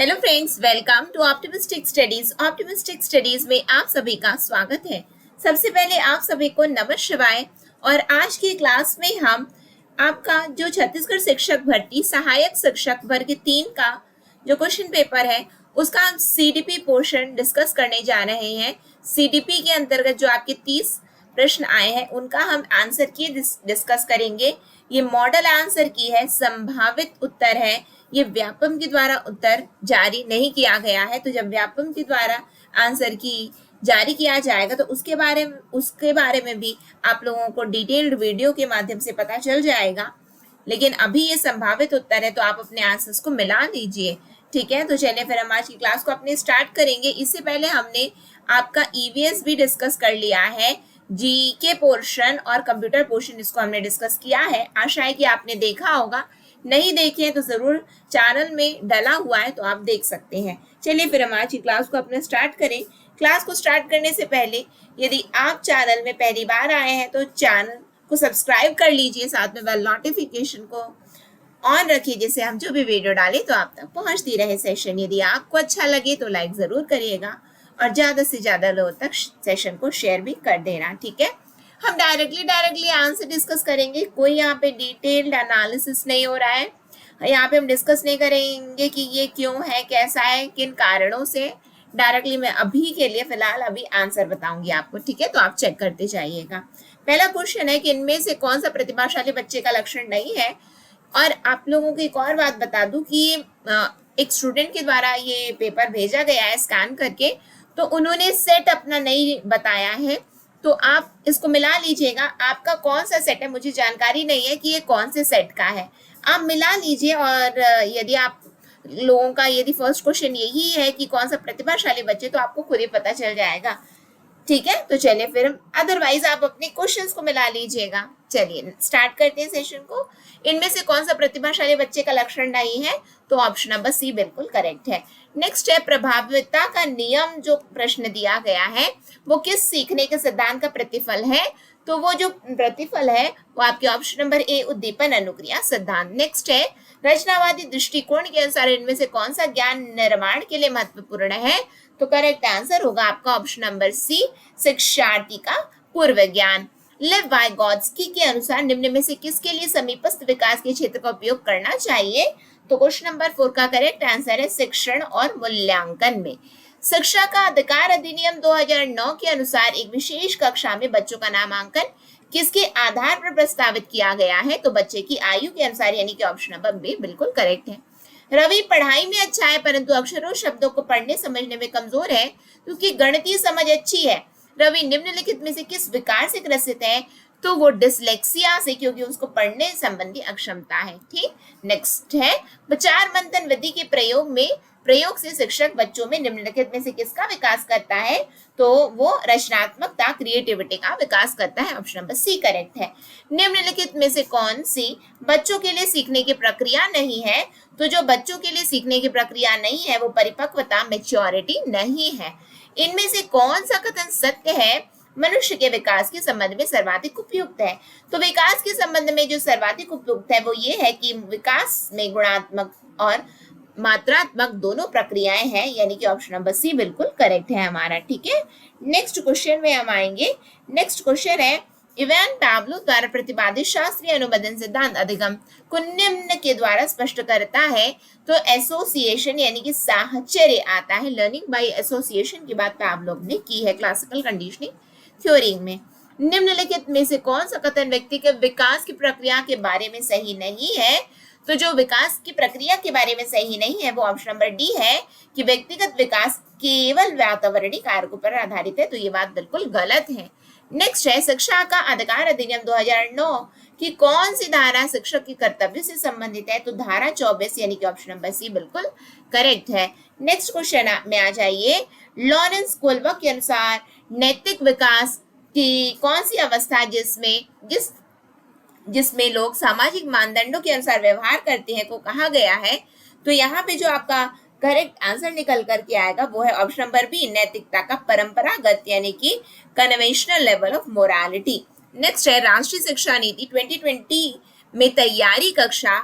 Hello friends, welcome to optimistic studies. Optimistic studies में आप सभी का स्वागत है। सबसे पहले आप सभी को नमः शिवाय। और आज की क्लास में हम आपका जो छत्तीसगढ़ शिक्षक भर्ती सहायक शिक्षक वर्ग 3 का जो क्वेश्चन पेपर है उसका हम सीडीपी पोर्शन डिस्कस करने जा रहे हैं। सीडीपी के अंतर्गत जो आपके 30 प्रश्न आए हैं उनका हम आंसर की डिस्कस करेंगे। ये मॉडल आंसर की है, संभावित उत्तर है, ये व्यापम के द्वारा उत्तर जारी नहीं किया गया है। तो जब व्यापम के द्वारा आंसर की जारी किया जाएगा तो उसके बारे में भी आप लोगों को डिटेल्ड वीडियो के माध्यम से पता चल जाएगा। लेकिन अभी ये संभावित उत्तर है तो आप अपने आंसर्स को मिला लीजिए। ठीक है, तो चलिए फिर हम आज की क्लास को अपने स्टार्ट करेंगे। इससे पहले हमने आपका ईवीएस भी डिस्कस कर लिया है, जीके पोर्शन और कंप्यूटर पोर्शन इसको हमने डिस्कस किया है। आशा है कि आपने देखा होगा, नहीं देखे हैं तो जरूर चैनल में डला हुआ है तो आप देख सकते हैं। चलिए फिर हम आज की क्लास को अपने स्टार्ट करें। क्लास को स्टार्ट करने से पहले यदि आप चैनल में पहली बार आए हैं तो चैनल को सब्सक्राइब कर लीजिए, साथ में बेल नोटिफिकेशन को ऑन रखिए जिससे हम जो भी वीडियो डालें तो आप तक पहुंचती रहे सेशन। यदि आपको अच्छा लगे तो लाइक जरूर करिएगा और ज्यादा से ज्यादा लोगों तक सेशन को शेयर भी कर देना। ठीक है, हम डायरेक्टली आंसर डिस्कस करेंगे। कोई यहाँ पे डिटेल्ड एनालिसिस नहीं हो रहा है। यहाँ पे हम डिस्कस नहीं करेंगे कि ये क्यों है, कैसा है, किन कारणों से। डायरेक्टली मैं अभी के लिए फिलहाल अभी आंसर बताऊंगी आपको। ठीक है, तो आप चेक करते जाइएगा। पहला क्वेश्चन है कि इनमें से कौन सा प्रतिभाशाली बच्चे का लक्षण नहीं है। और आप लोगों को एक और बात बता दूं कि एक स्टूडेंट के द्वारा ये पेपर भेजा गया है स्कैन करके, तो उन्होंने सेट अपना नहीं बताया है, तो आप इसको मिला लीजिएगा। आपका कौन सा सेट है मुझे जानकारी नहीं है कि ये कौन से सेट का है, आप मिला लीजिए। और यदि आप लोगों का यदि फर्स्ट क्वेश्चन यही है कि कौन सा प्रतिभाशाली बच्चे, तो आपको खुद ही पता चल जाएगा। ठीक है, तो चलिए फिर अदरवाइज आप अपने क्वेश्चंस को मिला लीजिएगा। चलिए स्टार्ट करते हैं सेशन को। इनमें से कौन सा प्रतिभाशाली बच्चे का लक्षण नहीं है, तो ऑप्शन नंबर सी बिल्कुल करेक्ट है। नेक्स्ट है प्रभाविता का नियम। जो प्रश्न दिया गया है वो किस सीखने के सिद्धांत का प्रतिफल है, तो वो जो प्रतिफल है वो आपके ऑप्शन नंबर ए उद्दीपन अनुक्रिया सिद्धांत। नेक्स्ट है रचनावादी दृष्टिकोण के अनुसार इनमें से कौन सा ज्ञान निर्माण के लिए महत्वपूर्ण है, तो करेक्ट आंसर होगा आपका ऑप्शन नंबर सी शिक्षार्थी का पूर्व ज्ञान। लेव वाइगोत्स्की के अनुसार निम्न में से किसके लिए समीपस्थ विकास के क्षेत्र का उपयोग करना चाहिए, तो क्वेश्चन नंबर 4 का करेक्ट आंसर है शिक्षण और मूल्यांकन में। शिक्षा का अधिकार अधिनियम 2009 के अनुसार एक विशेष कक्षा में बच्चों का नामांकन किसके आधार पर प्रस्तावित किया गया है, तो बच्चे की आयु के अनुसार, यानी कि ऑप्शन नंबर बी बिल्कुल करेक्ट है। रवि पढ़ाई में अच्छा है परंतु अक्षरों शब्दों को पढ़ने समझने में कमजोर है, क्योंकि गणितीय समझ अच्छी है। रवि निम्नलिखित में से किस विकार से ग्रसित है, तो वो डिसलेक्सिया से, क्योंकि उसको पढ़ने संबंधी अक्षमता है। ठीक, नेक्स्ट है विचार मंथन विधि के प्रयोग से शिक्षक बच्चों में निम्नलिखित में से किसका विकास करता है, तो वो रचनात्मकता क्रिएटिविटी का विकास करता है। ऑप्शन नंबर सी करेक्ट है। निम्नलिखित में से कौन सी बच्चों के लिए सीखने की प्रक्रिया नहीं है, तो जो बच्चों के लिए सीखने की प्रक्रिया नहीं है वो परिपक्वता मैच्योरिटी नहीं है। इनमें से कौन सा कथन सत्य है, मनुष्य के विकास के संबंध में सर्वाधिक उपयुक्त है, तो विकास के संबंध में जो सर्वाधिक उपयुक्त है वो ये है कि विकास में गुणात्मक और मात्रात्मक दोनों प्रक्रियाएं हैं, यानी कि ऑप्शन नंबर सी बिल्कुल करेक्ट है हमारा। ठीक है, नेक्स्ट क्वेश्चन में हम आएंगे। नेक्स्ट क्वेश्चन है इवान पाब्लो द्वारा प्रतिपादित शास्त्रीय अनुबंधन सिद्धांत अधिगम को निम्न के द्वारा स्पष्ट करता है, तो एसोसिएशन यानी कि साहचर्य आता है। लर्निंग बाय एसोसिएशन की बात पाब्लो ने की है क्लासिकल कंडीशनिंग थ्योरी में। निम्नलिखित में से कौन सा कथन व्यक्ति के विकास की प्रक्रिया के बारे में सही नहीं है, तो जो विकास की प्रक्रिया के बारे में सही नहीं है वो ऑप्शन नंबर डी है कि व्यक्तिगत विकास केवल वातावरणीय कारकों पर आधारित है, तो ये बात बिल्कुल गलत है। नेक्स्ट है शिक्षा का अधिकार अधिनियम 2009 की कौन सी धारा शिक्षक के कर्तव्य से संबंधित है, तो धारा 24 यानी कि ऑप्शन नंबर सी बिल्कुल करेक्ट है। नेक्स्ट क्वेश्चन में आ जाइए। लॉरेंस कोलबर्ग के अनुसार नैतिक विकास की कौन सी अवस्था जिसमें लोग सामाजिक मानदंडों के अनुसार व्यवहार करते हैं को कहा गया है, तो यहाँ पे जो आपका करेक्ट आंसर निकल करके आएगा वो है ऑप्शन नंबर बी नैतिकता का परंपरागत यानी कि conventional level of morality. Next है राष्ट्रीय शिक्षा नीति 2020 में तैयारी कक्षा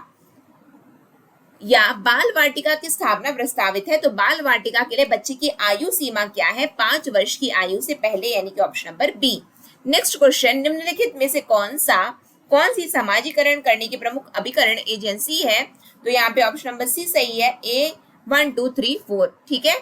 या बाल वाटिका की स्थापना प्रस्तावित है, तो बाल वाटिका के लिए बच्चे की आयु सीमा क्या है? 5 वर्ष की आयु से पहले, यानी कि option number B. Next question, निम्नलिखित में से कौन सी समाजीकरण करने की प्रमुख अभिकरण एजेंसी है? तो यहाँ पे ऑप्शन नंबर सी सही है, ए 1 2 3 4। ठीक है।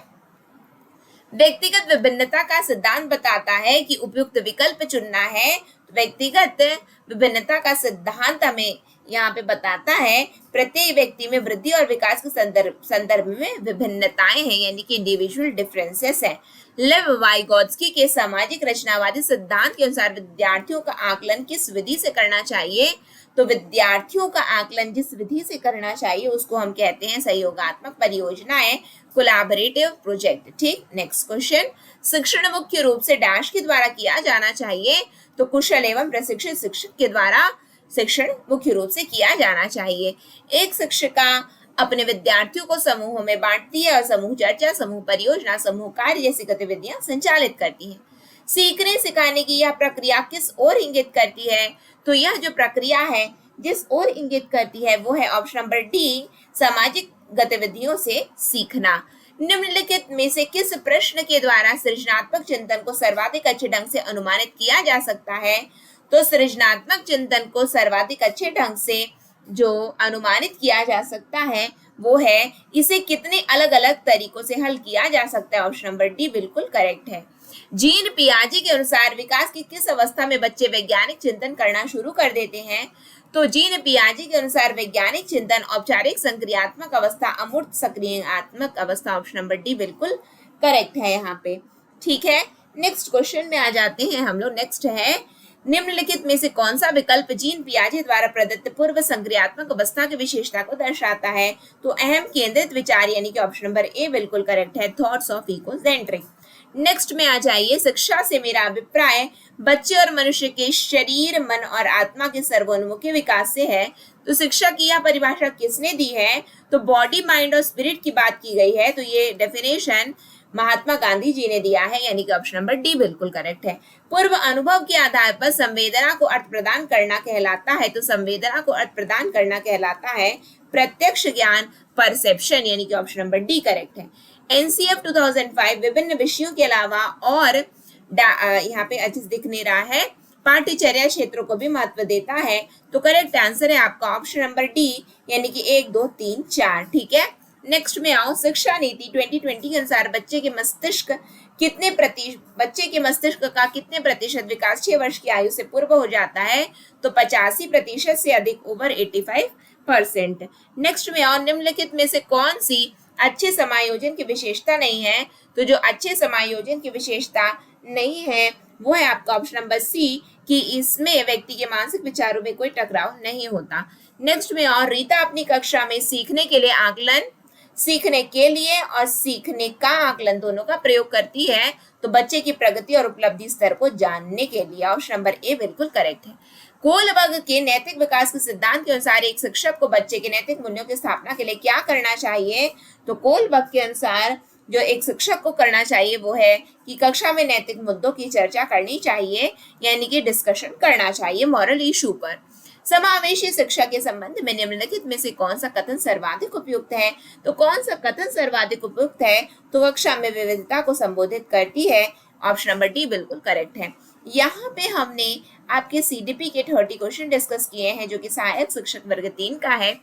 व्यक्तिगत विभिन्नता का सिद्धांत बताता है कि उपयुक्त विकल्प चुनना है। तो व्यक्तिगत विभिन्नता का सिद्धांत हमें यहाँ पे बताता है प्रत्येक व्यक्ति में वृद्धि और विकास के संदर्भ में विभिन्नताएं हैं, यानी कि इंडिविजुअल डिफरेंसेस हैं। लेव वाइगोत्स्की के सामाजिक रचनावादी सिद्धांत के अनुसार विद्यार्थियों का आकलन किस विधि से करना चाहिए? तो विद्यार्थियों का आकलन जिस विधि से करना चाहिए उसको हम कहते हैं सहयोगात्मक परियोजनाएं, कोलैबोरेटिव प्रोजेक्ट। ठीक। नेक्स्ट क्वेश्चन, शिक्षण मुख्य रूप से डैश के द्वारा किया जाना चाहिए? तो कुशल एवं प्रशिक्षित शिक्षक के द्वारा शिक्षण मुख्य रूप से किया जाना चाहिए। एक शिक्षिका अपने विद्यार्थियों को समूहों में बांटती है और समूह चर्चा, समूह परियोजना, समूह कार्य जैसी गतिविधियां संचालित करती है। सीखने सिखाने की यह प्रक्रिया किस ओर इंगित करती है? तो यह जो प्रक्रिया है जिस ओर इंगित करती है वो है ऑप्शन नंबर डी, सामाजिक गतिविधियों से सीखना। निम्नलिखित में से किस प्रश्न के द्वारा सृजनात्मक चिंतन को सर्वाधिक अच्छे ढंग से अनुमानित किया जा सकता है? तो सृजनात्मक चिंतन को सर्वाधिक अच्छे ढंग से जो अनुमानित किया जा सकता है वो है इसे कितने अलग अलग तरीकों से हल किया जा सकता है। ऑप्शन नंबर डी बिल्कुल करेक्ट है। जीन पियाजे के अनुसार विकास की किस अवस्था में बच्चे वैज्ञानिक चिंतन करना शुरू कर देते हैं? तो जीन पियाजे के अनुसार वैज्ञानिक चिंतन औपचारिक संक्रियात्मक अवस्था, अमूर्त सक्रियात्मक अवस्था। ऑप्शन नंबर डी बिल्कुल करेक्ट है यहाँ पे। ठीक है। नेक्स्ट क्वेश्चन में आ जाते हैं हम लोग। नेक्स्ट है, निम्नलिखित में से कौन सा विकल्प जीन पियाजे द्वारा प्रदत्त पूर्व संक्रियात्मक अवस्था की विशेषता को दर्शाता है? तो अहम केंद्रित विचार, यानी कि ऑप्शन नंबर ए बिल्कुल करेक्ट है, थॉट्स ऑफ इकोसेंट्रिक। नेक्स्ट में आ जाइए, शिक्षा से मेरा अभिप्राय बच्चे और मनुष्य के शरीर, मन और आत्मा के सर्वोन्मुखी विकास से है। तो शिक्षा की यह परिभाषा किसने दी है? तो बॉडी, माइंड और स्पिरिट की बात की गई है। तो ये डेफिनेशन महात्मा गांधी जी ने दिया है, यानी कि ऑप्शन नंबर डी बिल्कुल करेक्ट है। पूर्व अनुभव के आधार पर संवेदना को अर्थ प्रदान करना कहलाता है। तो संवेदना को अर्थ प्रदान करना कहलाता है प्रत्यक्ष ज्ञान, परसेप्शन, यानी कि ऑप्शन नंबर डी करेक्ट है। एनसीएफ 2005 विभिन्न विषयों के अलावा और यहाँ पे अच्छे दिख नहीं रहा है, पाठ्यचर्या क्षेत्रों को भी महत्व देता है। तो करेक्ट आंसर है आपका ऑप्शन नंबर डी, यानी कि 1 2 3 4। ठीक है। नेक्स्ट में आओ, शिक्षा नीति 2020 के अनुसार बच्चे के मस्तिष्क का कितने प्रतिशत विकास 6 वर्ष की आयु से पूर्व हो जाता है? तो 85% से अधिक, ओवर 85%। नेक्स्ट में आओ, निम्नलिखित में से कौन सी अच्छे समायोजन की विशेषता नहीं है? तो जो अच्छे समायोजन की विशेषता नहीं है वो है आपका ऑप्शन नंबर सी, कि इसमें व्यक्ति के मानसिक विचारों में कोई टकराव नहीं होता। नेक्स्ट में और रीता अपनी कक्षा में सीखने के लिए और सीखने का आकलन दोनों का प्रयोग करती है। तो बच्चे की प्रगति और उपलब्धि स्तर को जानने के लिए। ऑप्शन नंबर ए बिल्कुल करेक्ट है। कोलबर्ग के नैतिक विकास के सिद्धांत के अनुसार एक शिक्षक को बच्चे के नैतिक मूल्यों की स्थापना के लिए क्या करना चाहिए? तो कोलबर्ग के अनुसार जो एक शिक्षक को करना चाहिए वो है कि कक्षा में नैतिक मुद्दों की चर्चा करनी चाहिए, यानी कि डिस्कशन करना चाहिए मॉरल इशू पर। समावेशी शिक्षा के संबंध में निम्नलिखित में से कौन सा कथन सर्वाधिक उपयुक्त है? तो कौन सा कथन सर्वाधिक उपयुक्त है? तो कक्षा में विविधता को संबोधित करती है। ऑप्शन नंबर डी बिल्कुल करेक्ट है। यहाँ पे हमने आपके सीडीपी के 30 क्वेश्चन डिस्कस किए हैं जो कि सहायक शिक्षक वर्ग 3 का है।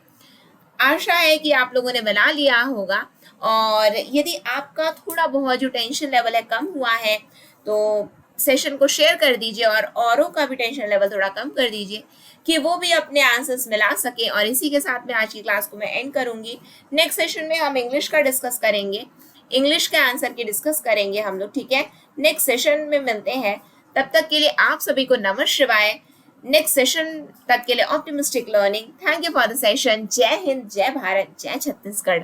आशा है कि आप लोगों ने बना लिया होगा, और यदि आपका थोड़ा बहुत जो टेंशन लेवल है कम हुआ है तो सेशन को शेयर कर दीजिए और औरों का भी टेंशन लेवल थोड़ा कम कर दीजिए कि वो भी अपने आंसर्स मिला सके। और इसी के साथ में आज की क्लास को मैं एंड करूंगी। नेक्स्ट सेशन में हम इंग्लिश का डिस्कस करेंगे, इंग्लिश के आंसर की डिस्कस करेंगे हम लोग। ठीक है, नेक्स्ट सेशन में मिलते हैं। तब तक के लिए आप सभी को नमः शिवाय। नेक्स्ट सेशन तक के लिए optimistic learning. Thank you for the session. जय हिंद, जय भारत, जय छत्तीसगढ़।